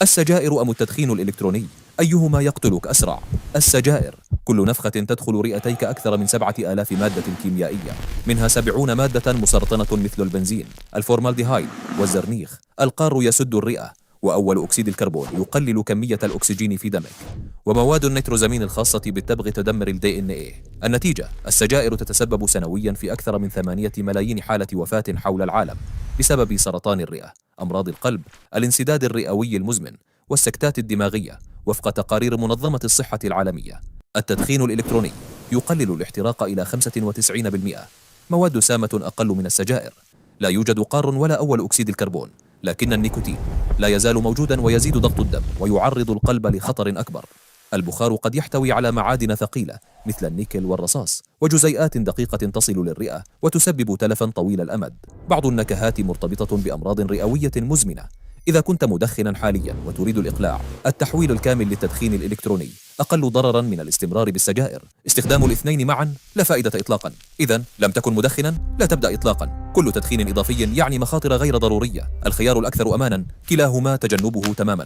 السجائر أم التدخين الإلكتروني؟ أيهما يقتلك أسرع؟ السجائر. كل نفخة تدخل رئتيك أكثر من 7000 مادة كيميائية، منها 70 مادة مسرطنة مثل البنزين، الفورمالديهايد والزرنيخ. القار يسد الرئة، وأول أكسيد الكربون يقلل كمية الأكسجين في دمك، ومواد النيتروزامين الخاصة بالتبغ تدمر DNA. النتيجة: السجائر تتسبب سنويا في أكثر من 8 ملايين حالة وفاة حول العالم بسبب سرطان الرئة، أمراض القلب، الانسداد الرئوي المزمن، والسكتات الدماغية، وفق تقارير منظمة الصحة العالمية. التدخين الإلكتروني يقلل الاحتراق إلى 95%. مواد سامة أقل من السجائر. لا يوجد قار ولا أول أكسيد الكربون، لكن النيكوتين لا يزال موجودا ويزيد ضغط الدم ويعرض القلب لخطر أكبر. البخار قد يحتوي على معادن ثقيلة مثل النيكل والرصاص وجزيئات دقيقة تصل للرئة وتسبب تلفا طويل الأمد. بعض النكهات مرتبطة بأمراض رئوية مزمنة. إذا كنت مدخنا حاليا وتريد الإقلاع، التحويل الكامل للتدخين الإلكتروني أقل ضررا من الاستمرار بالسجائر. استخدام الاثنين معا لا فائدة إطلاقا. إذن لم تكن مدخنا، لا تبدأ إطلاقا. كل تدخين إضافي يعني مخاطر غير ضرورية. الخيار الأكثر أمانا كلاهما تجنبه تماما.